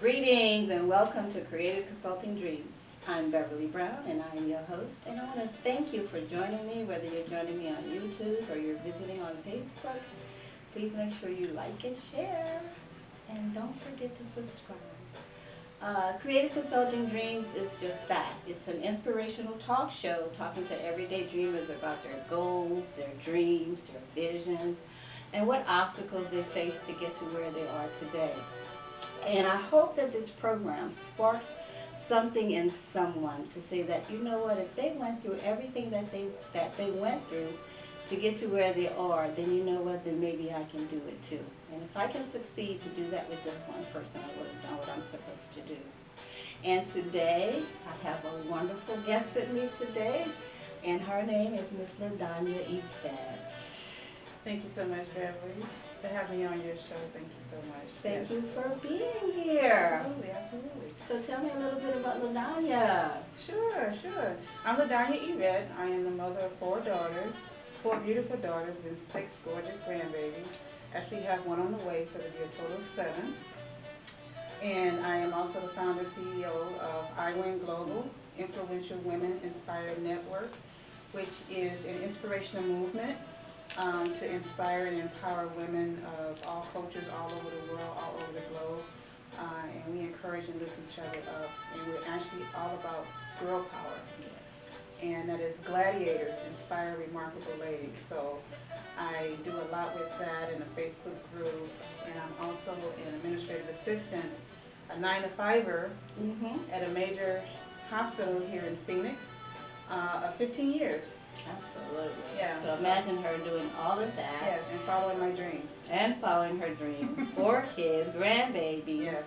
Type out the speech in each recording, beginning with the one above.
Greetings and welcome to Creative Consulting Dreams. I'm Beverly Brown and I'm your host, and I want to thank you for joining me, whether you're joining me on YouTube or you're visiting on Facebook. Please make sure you like and share, and don't forget to subscribe. Creative Consulting Dreams is just that. It's an inspirational talk show talking to everyday dreamers about their goals, their dreams, their visions, and what obstacles they face to get to where they are today. And I hope that this program sparks something in someone to say that, you know what, if they went through everything that they went through to get to where they are, then you know what, then maybe I can do it too. And if I can succeed to do that with just one person, I would have done what I'm supposed to do. And today, I have a wonderful guest with me today, and her name is Miss LaDonya Yvette. Thank you so much, Beverly, for having me on your show. Thank you so much. Thank you for being here. Absolutely, absolutely. So tell me a little bit about LaDonya. Sure. I'm LaDonya Yvette. I am the mother of four daughters, four beautiful daughters and six gorgeous grandbabies. Actually have one on the way, so it'll be a total of seven. And I am also the founder CEO of IWIN Global, Influential Women Inspired Network, which is an inspirational movement to inspire and empower women of all cultures, all over the world, all over the globe. And we encourage and lift each other up. And we're actually all about girl power. Yes. And that is Gladiators, Inspire Remarkable Ladies. So I do a lot with that in a Facebook group. And I'm also an administrative assistant, a 9-to-5er at a major hospital here in Phoenix of 15 years. Absolutely. Yeah. So imagine her doing all of that. Yes, and following my dreams. And following her dreams. 4 kids, grandbabies. Yes.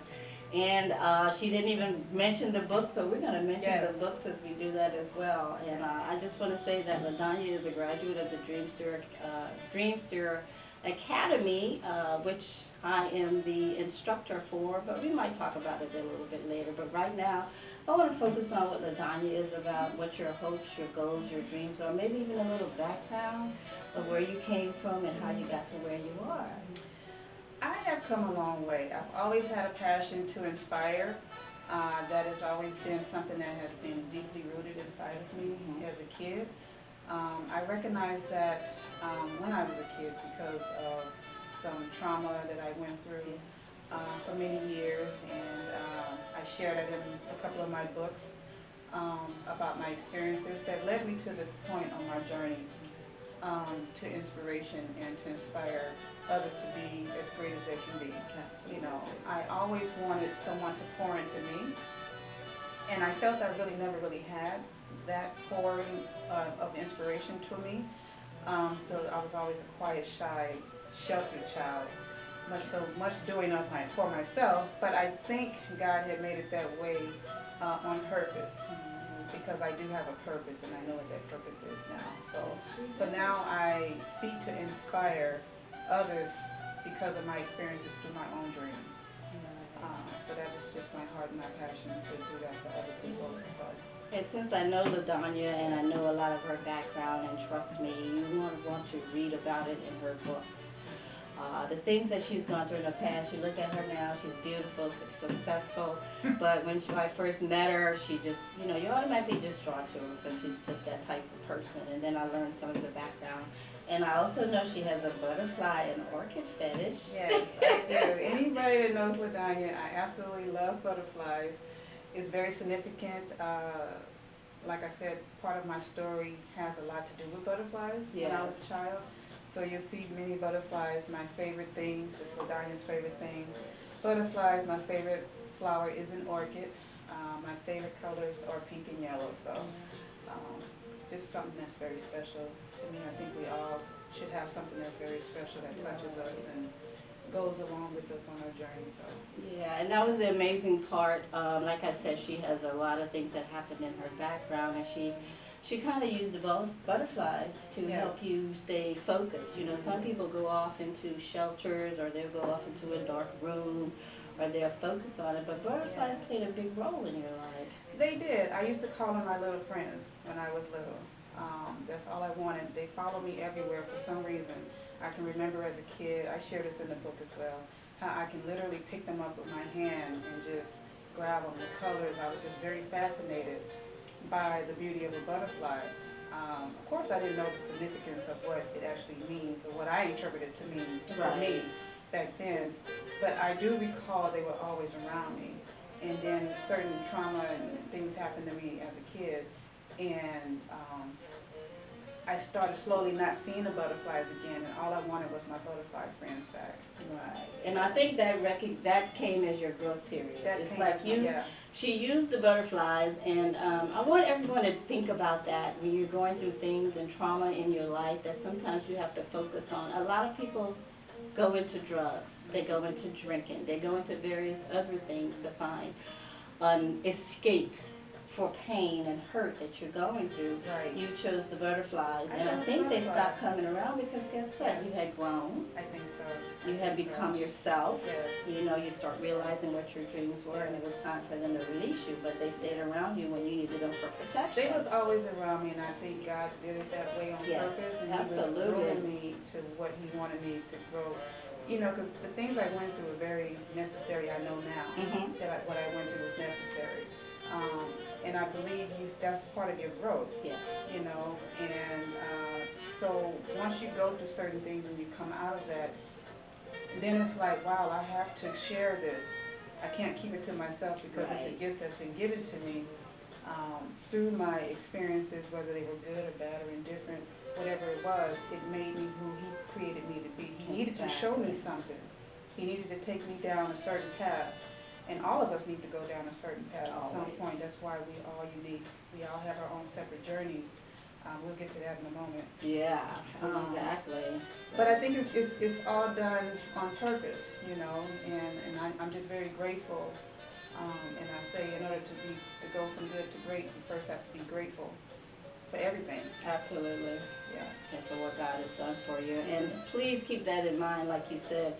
And she didn't even mention the books, but we're going to mention Yes. the books as we do that as well. And I just want to say that LaDonya is a graduate of the Dreamster Academy, which I am the instructor for, but we might talk about it a little bit later. But right now, I want to focus on what LaDonya is about, what your hopes, your goals, your dreams are, maybe even a little background of where you came from and how you got to where you are. I have come a long way. I've always had a passion to inspire. That has always been something that has been deeply rooted inside of me as a kid. I recognized that when I was a kid because of some trauma that I went through for many years, and I shared it in a couple of my books about my experiences that led me to this point on my journey to inspiration and to inspire others to be as great as they can be. Absolutely. You know, I always wanted someone to pour into me, and I felt I really never really had that pouring of inspiration to me. So I was always a quiet, shy, sheltered child, much doing for myself. But I think God had made it that way on purpose, because I do have a purpose, and I know what that purpose is now. So now I speak to inspire others because of my experiences through my own dreams. So that is just my heart and my passion to do that for other people. And since I know LaDonya and I know a lot of her background, and trust me, you want to read about it in her books. The things that she's gone through in the past, you look at her now, she's beautiful, successful, but when I first met her, she just, you automatically just drawn to her because she's just that type of person. And then I learned some of the background. And I also know she has a butterfly and orchid fetish. Yes, I do. Anybody that knows LaDonya, I absolutely love butterflies. It's very significant. Like I said, part of my story has a lot to do with butterflies when I was a child. So you'll see many butterflies, my favorite things, it's LaDonya's favorite things. Butterflies, my favorite flower is an orchid. My favorite colors are pink and yellow. So just something that's very special to me. I think we all should have something that's very special that touches us and goes along with us on our journey. So yeah, and that was the amazing part. Like I said, she has a lot of things that happened in her background, and she kind of used the butterflies to help you stay focused. Some people go off into shelters, or they'll go off into a dark room, or they'll focus on it, but butterflies played a big role in your life. They did. I used to call them my little friends when I was little. That's all I wanted. They followed me everywhere for some reason. I can remember as a kid, I share this in the book as well, how I can literally pick them up with my hand and just grab them, the colors. I was just very fascinated by the beauty of a butterfly. Of course, I didn't know the significance of what it actually means or what I interpreted to mean for me back then. But I do recall they were always around me. And then certain trauma and things happened to me as a kid. And I started slowly not seeing the butterflies again, and all I wanted was my butterfly friends back. Right. And I think that came as your growth period. It's like yeah. She used the butterflies, and I want everyone to think about that when you're going through things and trauma in your life that sometimes you have to focus on. A lot of people go into drugs, they go into drinking, they go into various other things to find an escape for pain and hurt that you're going through. Right. You chose the butterflies, and I think they stopped coming around because guess what? You had grown. I think so. You had become yourself. Yes. You know, you start realizing what your dreams were, and it was time for them to release you, but they stayed around you when you needed them for protection. They was always around me, and I think God did it that way on purpose, and He was growing me to what He wanted me to grow. You know, because the things I went through were very necessary. I know now that what I went through was necessary. And I believe that's part of your growth. Yes. You know, and so once you go through certain things and you come out of that, then it's like, wow, I have to share this. I can't keep it to myself because it's a gift that's been given to me through my experiences, whether they were good or bad or indifferent, whatever it was, it made me who He created me to be. He needed to show me something. He needed to take me down a certain path. And all of us need to go down a certain path at some point. That's why we all unique. We all have our own separate journeys. We'll get to that in a moment. Yeah, exactly. But I think it's all done on purpose, you know, and I'm just very grateful. And I say in order to go from good to great, you first have to be grateful for everything. Absolutely. Yeah. And for what God has done for you. And please keep that in mind, like you said.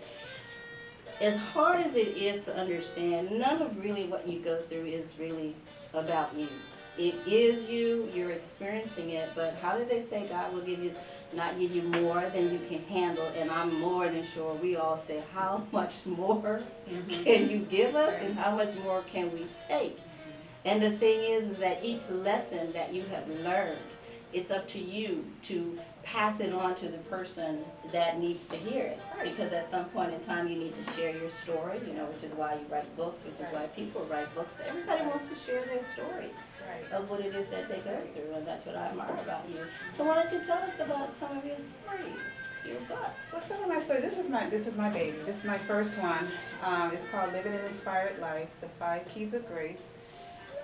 As hard as it is to understand, none of really what you go through is really about you. It is you, you're experiencing it, but how do they say God will not give you more than you can handle? And I'm more than sure we all say, how much more can you give us and how much more can we take? And the thing is that each lesson that you have learned, it's up to you to pass it on to the person that needs to hear it. Because at some point in time you need to share your story, you know, which is why you write books, which is why people write books. Everybody wants to share their story of what it is that they go through, and that's what I admire about you. So why don't you tell us about some of your stories, your books? Well, some of my stories, this is my baby. This is my first one. It's called Living an Inspired Life, The 5 Keys of Grace.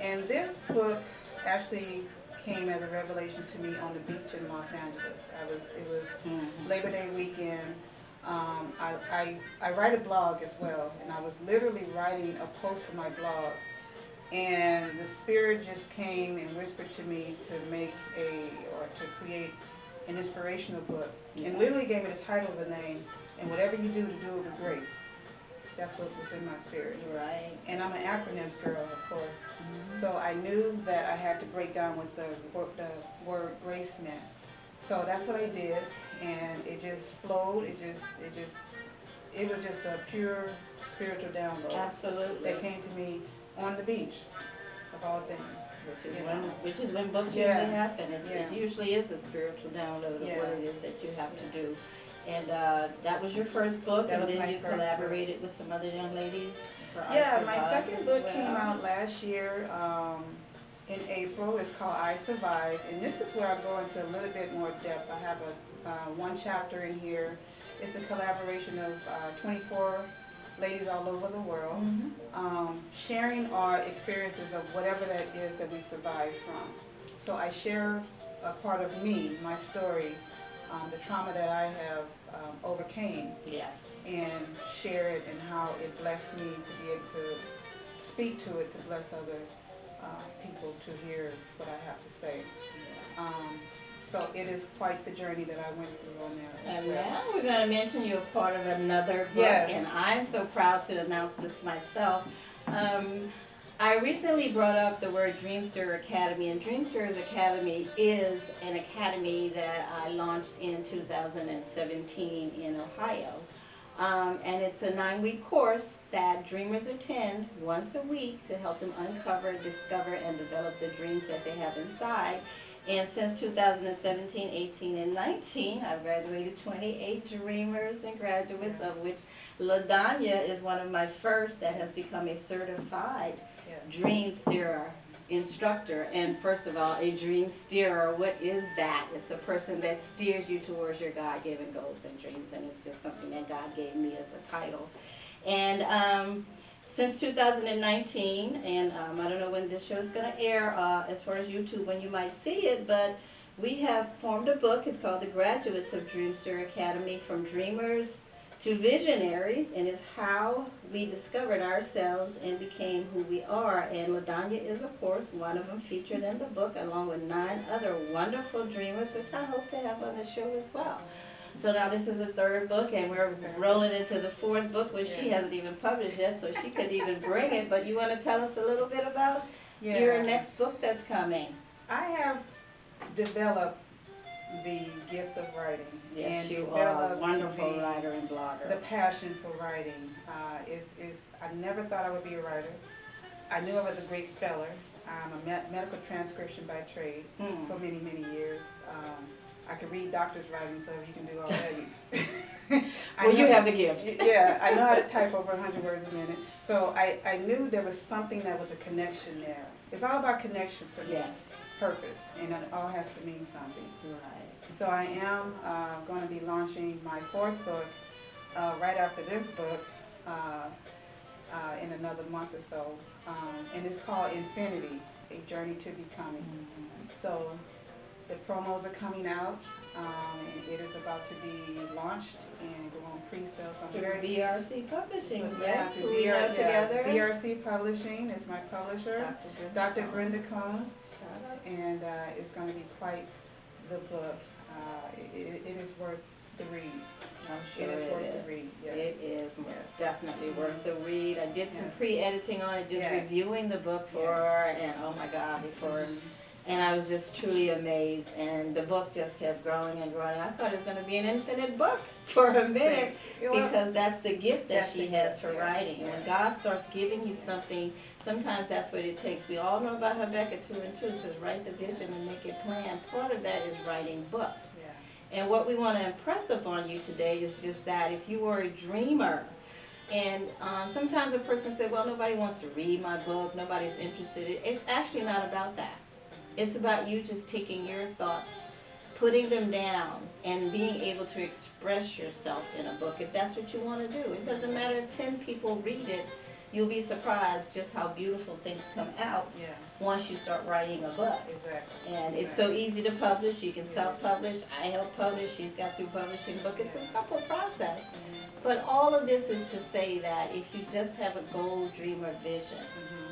And this book actually came as a revelation to me on the beach in Los Angeles. It was Labor Day weekend. I write a blog as well, and I was literally writing a post for my blog, and the Spirit just came and whispered to me to create an inspirational book, and literally gave me the title of the name, and whatever you do to do it with grace. That's what was in my spirit. Right. And I'm an acronyms girl, of course. So I knew that I had to break down what the word grace meant. So that's what I did, and it just flowed. It was just a pure spiritual download. Absolutely. That came to me on the beach, of all things. Which is when books usually happen. It usually is a spiritual download of what it is that you have to do. And that was your first book, and then you collaborated with some other young ladies for Yeah, my second book came out last year in April. It's called I Survived, and this is where I go into a little bit more depth. I have one chapter in here. It's a collaboration of 24 ladies all over the world, sharing our experiences of whatever that is that we survived from. So I share a part of me, my story, the trauma that I have overcame, and share it and how it blessed me to be able to speak to it, to bless other people to hear what I have to say. So it is quite the journey that I went through on that. And now we're going to mention you're part of another book, and I'm so proud to announce this myself. I recently brought up the word Dreamster Academy, and Dreamsters Academy is an academy that I launched in 2017 in Ohio. And it's a 9-week course that dreamers attend once a week to help them uncover, discover, and develop the dreams that they have inside. And since 2017, 18, and 19, I've graduated 28 dreamers and graduates, of which LaDonya is one of my first that has become a certified dream steerer instructor. And first of all, a dream steerer, what is that? It's a person that steers you towards your God-given goals and dreams, and it's just something that God gave me as a title. And since 2019, and I don't know when this show is going to air as far as YouTube, when you might see it, but we have formed a book. It's called The Graduates of Dream Steerer Academy, From Dreamers to Visionaries, and it's how we discovered ourselves and became who we are. And LaDonya is, of course, one of them featured in the book, along with 9 other wonderful dreamers, which I hope to have on the show as well. So now this is the 3rd book, and we're rolling into the 4th book, which she hasn't even published yet, so she couldn't even bring it. But you want to tell us a little bit about your next book that's coming? I have developed the gift of writing. Yes, and you are a wonderful writer and blogger. The passion for writing I never thought I would be a writer. I knew I was a great speller. I'm a medical transcription by trade for many, many years. I could read doctor's writing, so you can do all that. Well, you have the gift. Yeah, I know how to type over 100 words a minute. So I knew there was something that was a connection there. It's all about connection for me. Yes. Purpose, and it all has to mean something. Right. So I am going to be launching my 4th book right after this book in another month or so, and it's called Infinity, A Journey to Becoming. So the promos are coming out, and it is about to be launched and go on pre-sale. So through BRC Publishing, yeah, right? through together. BRC Publishing is my publisher, Dr. Brenda Combs, and it's going to be quite the book. It is worth the read. I'm sure it is worth the read. Yes. It is most definitely worth the read. I did some pre-editing on it, just reviewing the book for her, and oh my God, and I was just truly amazed. And the book just kept growing and growing. I thought it was going to be an infinite book for a minute, because that's the gift that she has for writing. And when God starts giving you something, sometimes that's what it takes. We all know about Habakkuk 2:2 says, write the vision and make it plain. Part of that is writing books. And what we want to impress upon you today is just that if you are a dreamer, and sometimes a person said, well, nobody wants to read my book, nobody's interested. It's actually not about that. It's about you just taking your thoughts, putting them down, and being able to express yourself in a book, if that's what you want to do. It doesn't matter if 10 people read it. You'll be surprised just how beautiful things come out once you start writing a book. Exactly. And it's so easy to publish. You can self-publish. I help publish. She's got through publishing book. It's a simple process. But all of this is to say that if you just have a goal, dream, or vision,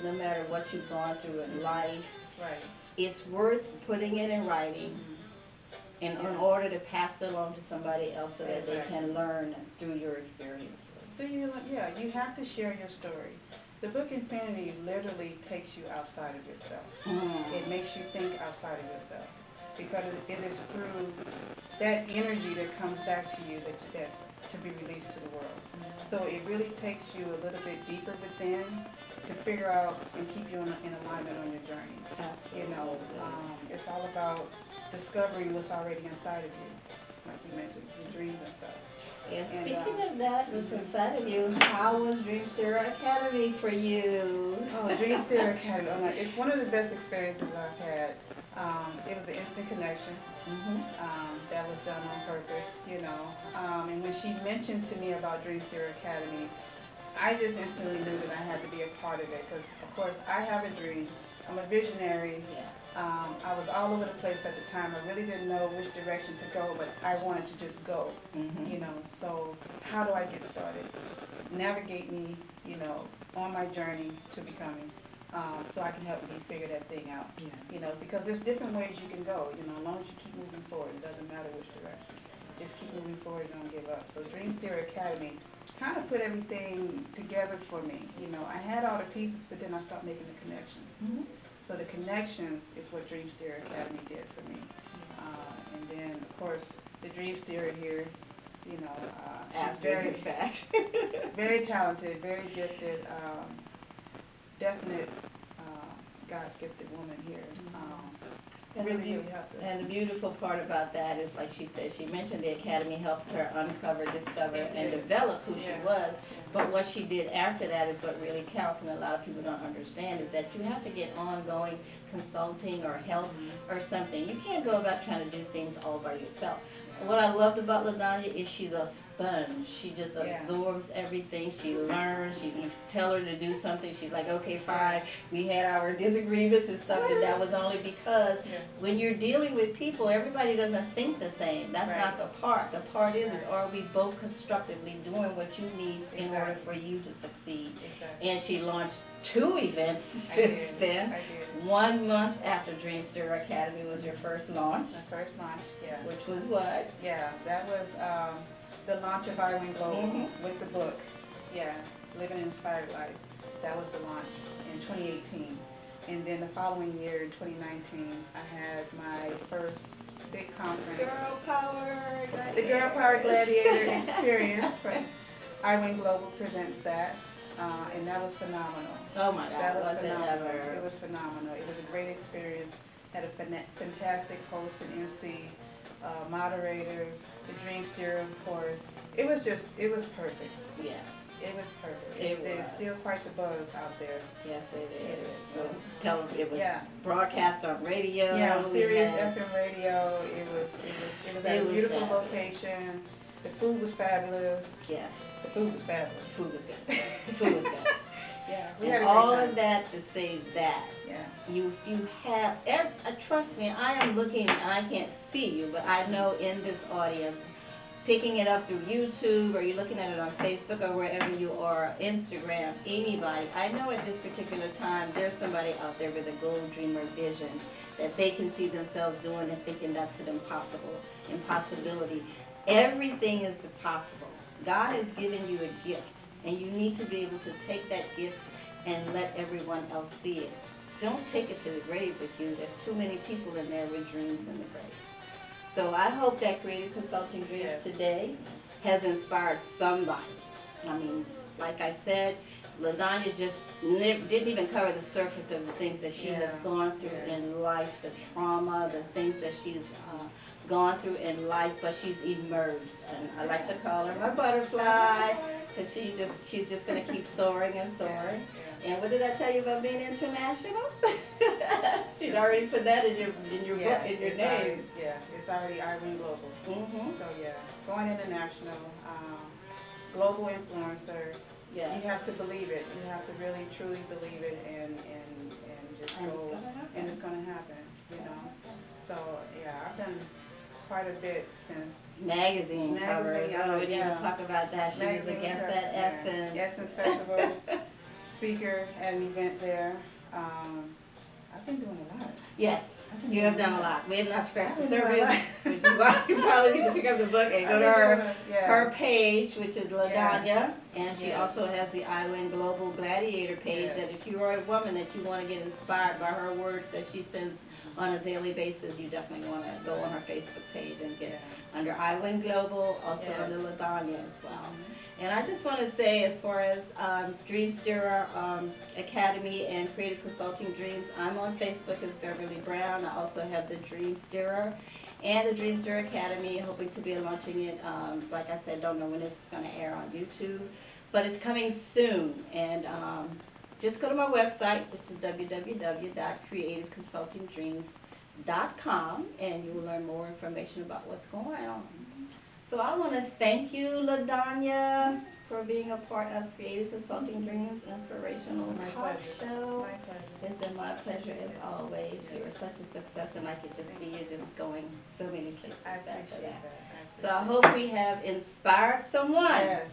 no matter what you've gone through in life, it's worth putting it in writing in order to pass it along to somebody else so that they can learn through your experiences. So you have to share your story. The book Infinity literally takes you outside of yourself. It makes you think outside of yourself, because it is through that energy that comes back to you that's to be released to the world. So it really takes you a little bit deeper within to figure out and keep you in alignment on your journey. Absolutely. It's all about discovering what's already inside of you, like you mentioned, your dreams and stuff. And speaking of that, what's inside of you, how was Dream Steerer Academy for you? Oh, Dream Steerer Academy. It's one of the best experiences I've had. It was an instant connection. That was done on purpose, and when she mentioned to me about Dream Steerer Academy, I just instantly knew that I had to be a part of it, because, of course, I have a dream. I'm a visionary. I was all over the place at the time. I really didn't know which direction to go, but I wanted to just go, So how do I get started? Navigate me, on my journey to becoming, so I can help me figure that thing out, because there's different ways you can go, as long as you keep moving forward. It doesn't matter which direction. Just keep moving forward and don't give up. So Dream Steerer Academy kind of put everything together for me. I had all the pieces, but then I stopped making the connections. So the connections is what Dream Steerer Academy did for me. And then, of course, the Dream Steerer here you know, she's After the fact. very talented, very gifted, definite God-gifted woman here. And, really helped us. And the beautiful part about that is, like she said, she mentioned the Academy helped her uncover, discover, and develop who she was. But what she did after that is what really counts, and a lot of people don't understand, is that you have to get ongoing consulting or help or something. You can't go about trying to do things all by yourself. What I loved about LaDonya is she's a sponge. She just absorbs everything. She learns. You tell her to do something, she's like, okay, fine. We had our disagreements and stuff, and that was only because when you're dealing with people, everybody doesn't think the same. That's not the part. The part is are we both constructively doing what you need in order for you to succeed? And she launched 2 events since then. 1 month after G.I.R.L Academy was your first launch. My first launch, Which was what? Yeah, that was the launch of IWIN Global with the book. Yeah, Living an Inspired Life. That was the launch in 2018. And then the following year, in 2019, I had my first big conference. Girl Power Gladiator. The Girl Power Gladiator experience. IWIN Global presents that. And that was phenomenal. Oh my God, that was phenomenal. It was phenomenal. It was a great experience. Had a fantastic host and MC, moderators, the G.I.R.L, of course. It was perfect. Yes. It was perfect. There's still quite the buzz out there. Yes, it is. It was broadcast on radio. Yeah, on Sirius FM radio. It was at a beautiful location. The food was fabulous. Yes. The food was fabulous. The food was good. The food was good. Yeah, we had all of that to say that. Yeah. You have, trust me, I am looking, and I can't see you, but I know in this audience, picking it up through YouTube, or you're looking at it on Facebook, or wherever you are, Instagram, anybody, I know at this particular time, there's somebody out there with a goal, dream, or vision that they can see themselves doing and thinking that's an impossibility. Everything is possible. God has given you a gift, and you need to be able to take that gift and let everyone else see it. Don't take it to the grave with you. There's too many people in there with dreams in the grave. So I hope that Creative Consulting Dreams today has inspired somebody. I mean, like I said, LaDonya just didn't even cover the surface of the things that she has gone through in life, the trauma, the things that she's gone through in life, but she's emerged. And I like to call her my butterfly, because she's just going to keep soaring and soaring. And what did I tell you about being international? She'd already put that in your book, in your name. It's already IWIN Global. So going international, global influencer. You have to believe it. You have to really truly believe it, and just go. And it's going to happen. You know. So I've done quite a bit since magazine covers. Oh, we didn't even talk about that. She was against that Essence Festival. Speaker at an event there. I've been doing a lot. Yes, you have done a lot. We have not scratched the surface, which is why you probably need to pick up the book and go to her page, which is LaDonya, and she also has the IWIN Global Gladiator page. That if you are a woman that you want to get inspired by her words that she sends on a daily basis, you definitely want to go on her Facebook page and get under IWIN Global, also under LaDonya as well. And I just want to say, as far as G.I.R.L Academy and Creative Consulting Dreams, I'm on Facebook as Beverly Brown. I also have the G.I.R.L and the G.I.R.L Academy, hoping to be launching it. Like I said, don't know when it's going to air on YouTube, but it's coming soon. And just go to my website, which is www.creativeconsultingdreams.com, and you will learn more information about what's going on. So I want to thank you, LaDonya, for being a part of Creative Consulting Dreams Inspirational Talk Show. My pleasure. It's been my pleasure as always. You are such a success, and I could just see you just going so many places after that. So I hope we have inspired someone.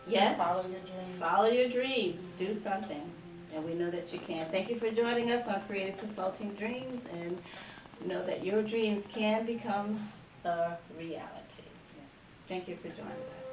Yes. Follow your dreams. Follow your dreams. Do something. And we know that you can. Thank you for joining us on Creative Consulting Dreams, and know that your dreams can become a reality. Thank you for joining us.